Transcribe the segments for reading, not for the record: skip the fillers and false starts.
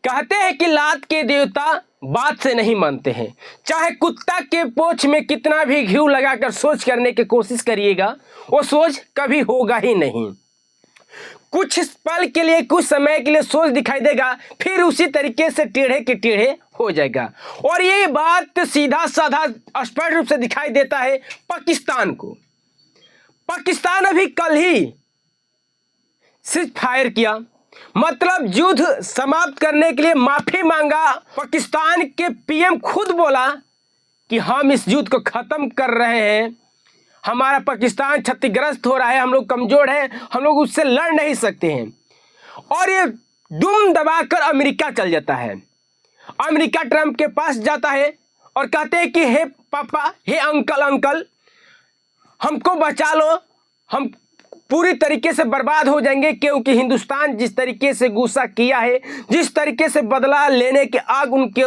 कहते हैं कि लात के देवता बात से नहीं मानते हैं। चाहे कुत्ता के पोंछ में कितना भी घी लगाकर सोच करने की कोशिश करिएगा, वो सोच कभी होगा ही नहीं। कुछ पल के लिए, कुछ समय के लिए सोच दिखाई देगा, फिर उसी तरीके से टेढ़े के टेढ़े हो जाएगा। और ये बात सीधा साधा स्पष्ट रूप से दिखाई देता है पाकिस्तान को। पाकिस्तान अभी कल ही सीज फायर किया, मतलब युद्ध समाप्त करने के लिए माफी मांगा। पाकिस्तान के पीएम खुद बोला कि हम इस युद्ध को खत्म कर रहे हैं, हमारा पाकिस्तान क्षतिग्रस्त हो रहा है, हम लोग कमजोर हैं, हम लोग उससे लड़ नहीं सकते हैं। और ये दुम दबाकर अमेरिका चल जाता है। अमेरिका ट्रंप के पास जाता है और कहते हैं कि हे पापा, हे अंकल, हमको बचा लो, हम पूरी तरीके से बर्बाद हो जाएंगे, क्योंकि हिंदुस्तान जिस तरीके से गुस्सा किया है, जिस तरीके से बदला लेने की आग उनके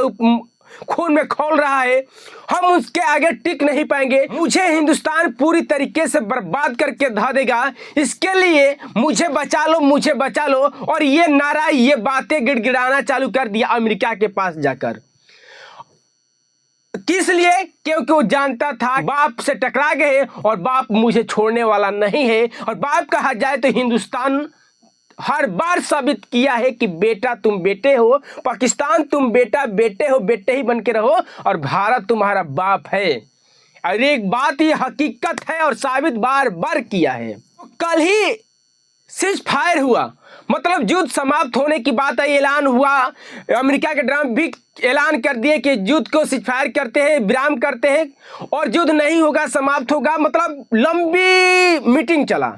खून में खौल रहा है, हम उसके आगे टिक नहीं पाएंगे। मुझे हिंदुस्तान पूरी तरीके से बर्बाद करके धा देगा, इसके लिए मुझे बचा लो, मुझे बचा लो। और ये नारा, ये बातें गिड़गिड़ाना चालू कर दिया अमेरिका के पास जाकर। किस लिए? क्योंकि वो जानता था बाप से टकरा गए और बाप मुझे छोड़ने वाला नहीं है। और बाप कहा जाए तो हिंदुस्तान हर बार साबित किया है कि बेटा तुम बेटे हो, पाकिस्तान तुम बेटे हो, बेटे ही बन के रहो, और भारत तुम्हारा बाप है। और एक बात ये हकीकत है और साबित बार बार किया है। कल ही सीज फायर हुआ, मतलब युद्ध समाप्त होने की बात है, ऐलान हुआ। अमेरिका के ट्रंप भी ऐलान कर दिए कि युद्ध को सीज फायर करते हैं, विराम करते हैं, और युद्ध नहीं होगा, समाप्त होगा। मतलब लंबी मीटिंग चला।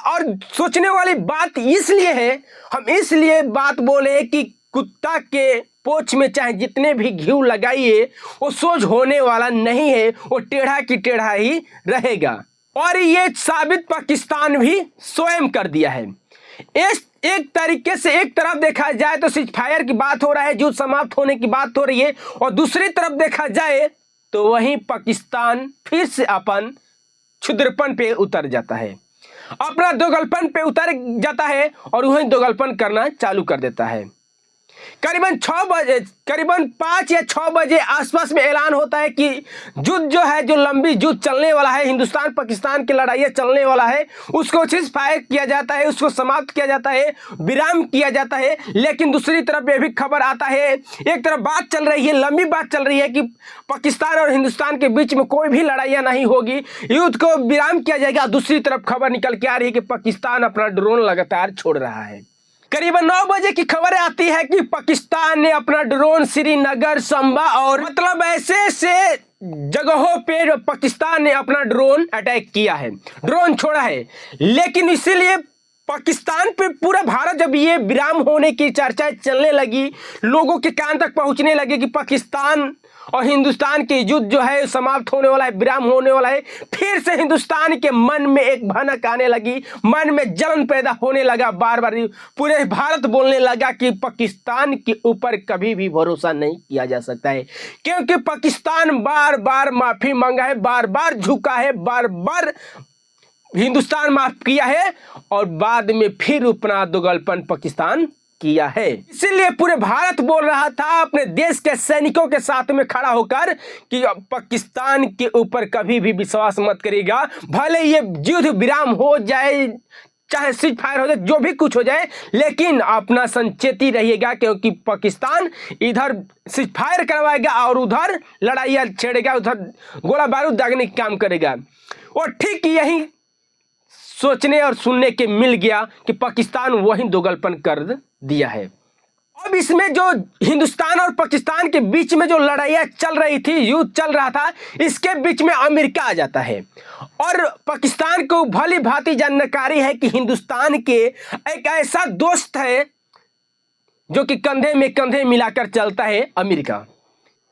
और सोचने वाली बात इसलिए है, हम इसलिए बात बोले कि कुत्ता के पोंछ में चाहे जितने भी घी लगाइए, वो सोच होने वाला नहीं है, वो टेढ़ा की टेढ़ा ही रहेगा। और ये साबित पाकिस्तान भी स्वयं कर दिया है। एक तरीके से एक तरफ देखा जाए तो सीज फायर की बात हो रहा है, युद्ध समाप्त होने की बात हो रही है, और दूसरी तरफ देखा जाए तो वहीं पाकिस्तान फिर से अपन क्षुद्रपन पे उतर जाता है, अपना दोगलपन पे उतर जाता है और वहीं दोगलपन करना चालू कर देता है। करीबन 5 या 6 बजे आसपास में ऐलान होता है कि युद्ध जो है, जो लंबी युद्ध चलने वाला है, हिंदुस्तान पाकिस्तान की लड़ाई चलने वाला है, उसको सीज फायर किया जाता है, उसको समाप्त किया जाता है, विराम किया जाता है। लेकिन दूसरी तरफ यह भी खबर आता है, एक तरफ बात चल रही है, लंबी बात चल रही है कि पाकिस्तान और हिंदुस्तान के बीच में कोई भी लड़ाइयाँ नहीं होगी, युद्ध को विराम किया जाएगा। दूसरी तरफ खबर निकल के आ रही है कि पाकिस्तान अपना ड्रोन लगातार छोड़ रहा है। करीबन 9 बजे की खबर आती है कि पाकिस्तान ने अपना ड्रोन श्रीनगर, संबा और मतलब ऐसे जगहों पे पाकिस्तान ने अपना ड्रोन अटैक किया है, ड्रोन छोड़ा है। लेकिन इसीलिए पाकिस्तान पे पूरा भारत, जब ये विराम होने की चर्चा चलने लगी, लोगों के कान तक पहुंचने लगे कि पाकिस्तान और हिंदुस्तान के युद्ध जो है समाप्त होने वाला है, विराम होने वाला है, फिर से हिंदुस्तान के मन में एक भनक आने लगी, मन में जलन पैदा होने लगा। बार बार पूरे भारत बोलने लगा कि पाकिस्तान के ऊपर कभी भी भरोसा नहीं किया जा सकता है, क्योंकि पाकिस्तान बार बार माफी मांगा है, बार बार झुका है, बार बार हिंदुस्तान माफ किया है, और बाद में फिर अपना दोगलपन पाकिस्तान किया है। इसीलिए पूरे भारत बोल रहा था अपने देश के सैनिकों के साथ में खड़ा होकर कि पाकिस्तान के ऊपर कभी भी विश्वास मत करिएगा, भले ये युद्ध विराम हो जाए, चाहे सीज फायर हो जाए, जो भी कुछ हो जाए, लेकिन अपना संचेती रहिएगा, क्योंकि पाकिस्तान इधर सीज फायर करवाएगा और उधर लड़ाइयाँ छेड़ेगा, उधर गोला बारूद दागने का काम करेगा। और ठीक यही सोचने और सुनने के मिल गया कि पाकिस्तान वही दोगलपन कर दिया है। अब इसमें जो हिंदुस्तान और पाकिस्तान के बीच में जो लड़ाइयाँ चल रही थी, युद्ध चल रहा था, इसके बीच में अमेरिका आ जाता है। और पाकिस्तान को भली भांति जानकारी है कि हिंदुस्तान के एक ऐसा दोस्त है जो कि कंधे में कंधे मिलाकर चलता है, अमेरिका।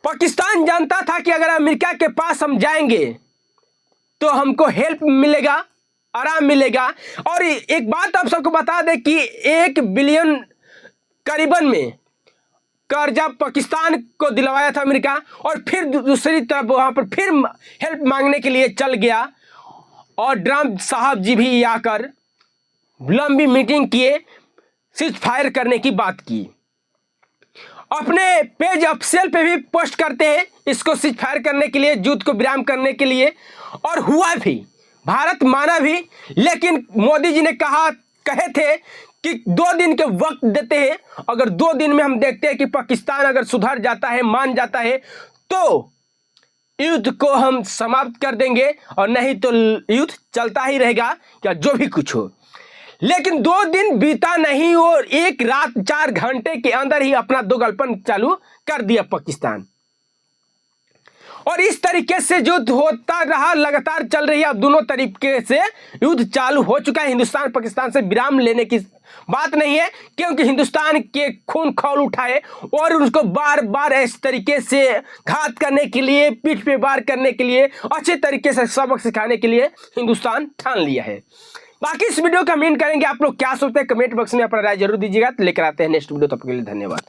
पाकिस्तान जानता था कि अगर अमेरिका के पास हम जाएंगे तो हमको हेल्प मिलेगा, आराम मिलेगा। और एक बात आप सबको बता दें कि 1 बिलियन करीबन में कर्जा पाकिस्तान को दिलवाया था अमेरिका, और फिर दूसरी तरफ वहाँ पर फिर हेल्प मांगने के लिए चल गया। और ट्रंप साहब जी भी आकर लंबी मीटिंग किए, सीज फायर करने की बात की, अपने पेज ऑफिशियल पे भी पोस्ट करते हैं इसको सीज फायर करने के लिए, युद्ध को विराम करने के लिए, और हुआ भी, भारत माना भी। लेकिन मोदी जी ने कहे थे कि 2 दिन के वक्त देते हैं, अगर 2 दिन में हम देखते हैं कि पाकिस्तान अगर सुधर जाता है, मान जाता है, तो युद्ध को हम समाप्त कर देंगे, और नहीं तो युद्ध चलता ही रहेगा, या जो भी कुछ हो। लेकिन 2 दिन बीता नहीं और 1 रात 4 घंटे के अंदर ही अपना दोगलपन चालू कर दिया पाकिस्तान, और इस तरीके से युद्ध होता रहा, लगातार चल रही है। अब दोनों तरीके से युद्ध चालू हो चुका है। हिंदुस्तान पाकिस्तान से विराम लेने की बात नहीं है, क्योंकि हिंदुस्तान के खून खौल उठाए और उनको बार बार इस तरीके से घात करने के लिए, पीठ पे वार करने के लिए, अच्छे तरीके से सबक सिखाने के लिए हिंदुस्तान ठान लिया है। बाकी इस वीडियो का कमेंट करेंगे, आप लोग क्या सोचते हैं कमेंट बॉक्स में अपना राय जरूर दीजिएगा। तो लेकर आते हैं नेक्स्ट वीडियो, तब तक के लिए धन्यवाद।